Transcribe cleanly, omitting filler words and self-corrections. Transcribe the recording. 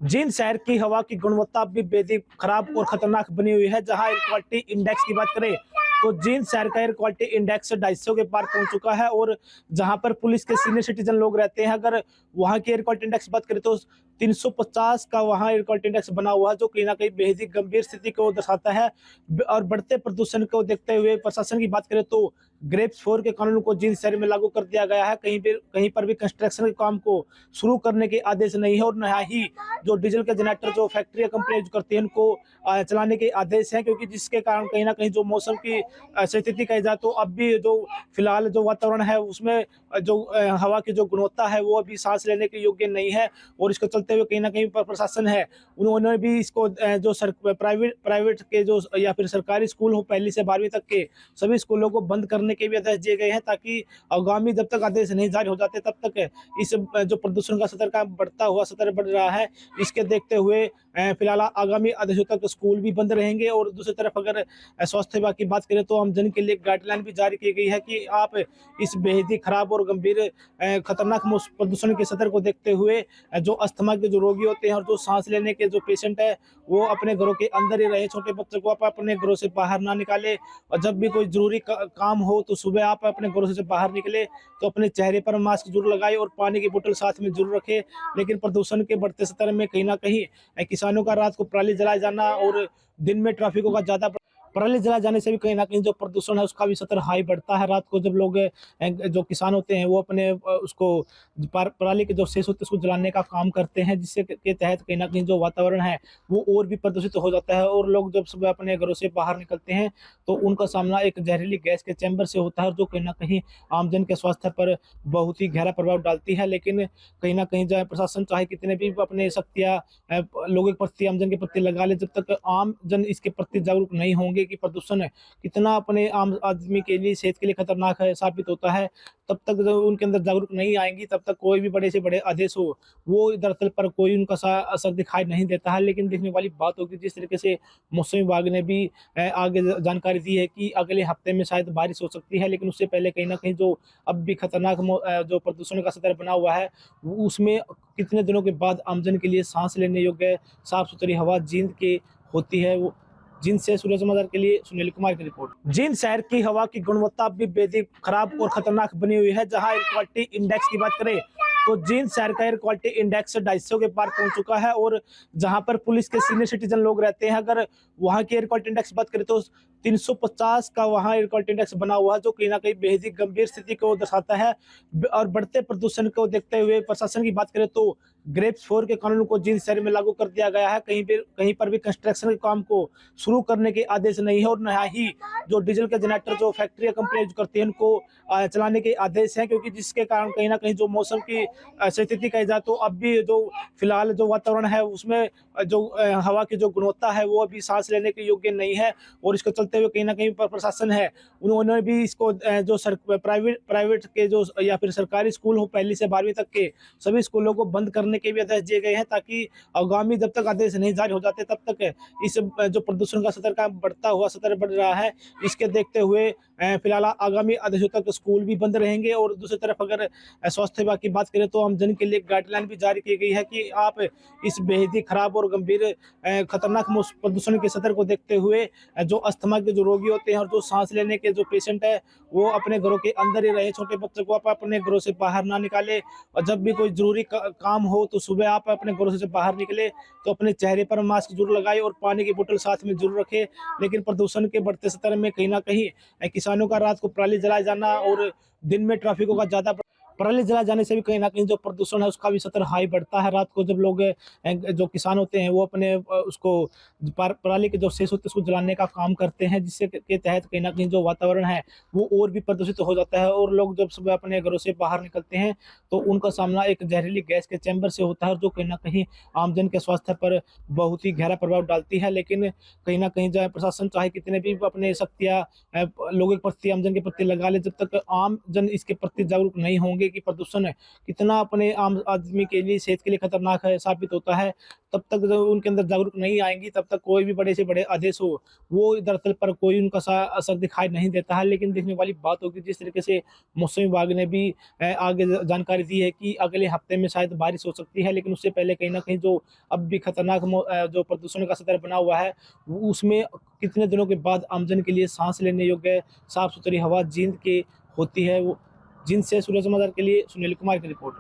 जींद शहर की हवा की गुणवत्ता भी बेहद खराब और खतरनाक बनी हुई है। जहां एयर क्वालिटी इंडेक्स की बात करें तो जींद शहर का एयर क्वालिटी इंडेक्स 250 के पार पहुंच चुका है। और जहां पर पुलिस के सीनियर सिटीजन लोग रहते हैं, अगर वहां की एयर क्वालिटी इंडेक्स की बात करें तो 350 का वहां एयर क्वालिटी इंडेक्स बना हुआ है, जो कहीं ना कहीं बेहद ही गंभीर स्थिति को दर्शाता है। और बढ़ते प्रदूषण को देखते हुए प्रशासन की बात करें तो ग्रेप्स 4 के कानून को जींद शहर में लागू कर दिया गया है। कहीं पर भी कंस्ट्रक्शन के काम को शुरू करने के आदेश नहीं है, और न ही जो डीजल के जनरेटर जो फैक्ट्री या कंपनी यूज करती है उनको चलाने के आदेश हैं। क्योंकि जिसके कारण कहीं ना कहीं जो मौसम की स्थिति कही जाए तो अब भी जो फिलहाल जो वातावरण है उसमें जो हवा की जो गुणवत्ता है वो अभी सांस लेने के योग्य नहीं है। और इसको चलते हुए कहीं ना कहीं प्रशासन है उन्होंने भी इसको जो प्राइवेट के जो या फिर सरकारी स्कूल हो 1ली से 12वीं तक के सभी स्कूलों को बंद करने के भी आदेश दिए गए हैं, ताकि आगामी जब तक आदेश नहीं जारी हो जाते तब तक इस जो प्रदूषण का स्तर का बढ़ता हुआ स्तर बढ़ रहा है, इसके देखते हुए फिलहाल आगामी आदेशों तक स्कूल भी बंद रहेंगे। और दूसरी तरफ अगर स्वास्थ्य विभाग की बात करें तो आमजन के लिए गाइडलाइन भी जारी की गई है कि आप इस बेहद ही खराब और गंभीर खतरनाक प्रदूषण के स्तर को देखते हुए जो अस्थमा के जो रोगी होते हैं और जो सांस लेने के जो पेशेंट है वो अपने घरों के अंदर ही रहे। छोटे बच्चों को आप अपने घरों से बाहर ना निकाले, और जब भी कोई जरूरी काम हो तो सुबह आप अपने घरों से बाहर निकले तो अपने चेहरे पर मास्क जरूर लगाए और पानी की बोतल साथ में जरूर रखे। लेकिन प्रदूषण के बढ़ते स्तर में कहीं ना कहीं किसानों का रात को पराली जलाए जाना और दिन में ट्रैफिकों का ज्यादा पराली जला जाने से भी कहीं ना कहीं जो प्रदूषण है उसका भी स्तर हाई बढ़ता है। रात को जब लोग जो किसान होते हैं वो अपने उसको पराली के जो शेष होते हैं उसको जलाने का काम करते हैं, जिससे के तहत कहीं ना कहीं जो वातावरण है वो और भी प्रदूषित हो जाता है। और लोग जब सुबह अपने घरों से बाहर निकलते हैं तो उनका सामना एक जहरीली गैस के चैम्बर से होता है, जो कहीं ना कहीं आमजन के स्वास्थ्य पर बहुत ही गहरा प्रभाव डालती है। लेकिन कहीं ना कहीं जो प्रशासन चाहे कितने भी अपने शक्तियाँ लोगों के प्रति आमजन के प्रति लगा ले, जब तक आम जन इसके प्रति जागरूक नहीं होंगे कि प्रदूषण है कितना अपने आम आदमी के लिए सेहत के लिए खतरनाक है साबित होता है, तब तक जब उनके अंदर जागरूक नहीं आएंगी तब तक कोई भी बड़े से बड़े आदेश हो वो दरअसल पर कोई उनका असर दिखाई नहीं देता है। लेकिन देखने वाली बात होगी जिस तरीके से मौसम विभाग ने भी आगे जानकारी दी है कि अगले हफ्ते में शायद बारिश हो सकती है, लेकिन उससे पहले कहीं ना कहीं जो अब भी खतरनाक जो प्रदूषण का स्तर बना हुआ है उसमें कितने दिनों के बाद आमजन के लिए सांस लेने योग्य साफ सुथरी हवा जींद की होती है। वो जींद से सूर्य समाचार के लिए सुनील कुमार की रिपोर्ट। जींद शहर की हवा की गुणवत्ता भी बेहद खराब और खतरनाक बनी हुई है। जहां एयर क्वालिटी इंडेक्स की बात करें तो जींद शहर का एयर क्वालिटी इंडेक्स 250 के पार पहुंच चुका है। और जहां पर पुलिस के सीनियर सिटीजन लोग रहते हैं, अगर वहां की एयर क्वालिटी इंडेक्स की बात करें तो 350 का वहां एयर क्वालिटी इंडेक्स बना हुआ है, जो कहीं ना कहीं बेहद ही गंभीर स्थिति को दर्शाता है। और बढ़ते प्रदूषण को देखते हुए प्रशासन की बात करें तो ग्रेप्स 4 के कानून को जींद शहर में लागू कर दिया गया है। कहीं पर भी कंस्ट्रक्शन के काम को शुरू करने के आदेश नहीं है, और न ही जो डीजल के जनरेटर जो फैक्ट्री या कंपनी यूज करती है उनको चलाने के आदेश हैं। क्योंकि जिसके कारण कहीं ना कहीं जो मौसम की स्थिति कही जाए तो अब भी जो फिलहाल जो वातावरण है उसमें जो हवा की जो गुणवत्ता है वो अभी सांस लेने के योग्य नहीं है। और इसको चलते हुए कहीं ना कहीं प्रशासन है उन्होंने भी इसको जो प्राइवेट के जो या फिर सरकारी स्कूल हो 1ली से 12वीं तक के सभी स्कूलों को बंद करने के भी आदेश दिए गए हैं, ताकि आगामी जब तक आदेश नहीं जारी हो जाते तब तक इस जो प्रदूषण का स्तर का बढ़ता हुआ स्तर बढ़ रहा है, इसके देखते हुए फिलहाल आगामी आदेशों तक स्कूल भी बंद रहेंगे। और दूसरी तरफ अगर स्वास्थ्य विभाग की बात करें तो आमजन के लिए गाइडलाइन भी जारी की गई है कि आप इस बेहद ही खराब और गंभीर खतरनाक प्रदूषण के स्तर को देखते हुए जो अस्थमा के जो रोगी होते हैं और जो सांस लेने के जो पेशेंट है वो अपने घरों के अंदर ही रहे। छोटे बच्चों को आप अपने घरों से बाहर ना निकाले, और जब भी कोई जरूरी काम हो तो सुबह आप अपने घरों से बाहर निकले तो अपने चेहरे पर मास्क जरूर लगाए और पानी की बोतल साथ में जरूर रखे। लेकिन प्रदूषण के बढ़ते स्तर में कहीं ना कहीं किसानों का रात को पराली जलाए जाना और दिन में ट्रैफिकों का ज्यादा पराली जला जाने से भी कहीं ना कहीं जो प्रदूषण है उसका भी स्तर हाई बढ़ता है। रात को जब लोग जो किसान होते हैं वो अपने उसको पराली के जो शेष होते हैं उसको जलाने का काम करते हैं, जिससे के तहत कहीं ना कहीं जो वातावरण है वो और भी प्रदूषित हो जाता है। और लोग जब सुबह अपने घरों से बाहर निकलते हैं तो उनका सामना एक जहरीली गैस के चैम्बर से होता है, जो कहीं ना कहीं आमजन के स्वास्थ्य पर बहुत ही गहरा प्रभाव डालती है। लेकिन कहीं ना कहीं जो प्रशासन चाहे कितने भी अपने शक्तियाँ लोगों के प्रति आमजन के प्रति लगा ले, जब तक आम जन इसके प्रति जागरूक नहीं होंगे पाएंगे कि प्रदूषण कितना अपने आम आदमी के लिए, सेहत के लिए खतरनाक है साबित होता है। तब तक जो उनके अंदर जागरूक नहीं आएंगी, तब तक कोई भी बड़े से बड़े आदेश हो, वो दरअसल पर कोई उनका असर दिखाई नहीं देता है। लेकिन देखने वाली बात होगी, जिस तरीके से मौसम विभाग ने भी आगे जानकारी दी है कि अगले हफ्ते में शायद बारिश हो सकती है, लेकिन उससे पहले कहीं न कहीं जो अब भी खतरनाक जो प्रदूषण का स्तर बना हुआ है, उसमें कितने दिनों के बाद आमजन के लिए साँस लेने योग्य साफ-सुथरी हवा जींद की होती है। वो जींद से सूरज समाचार के लिए सुनील कुमार की रिपोर्ट।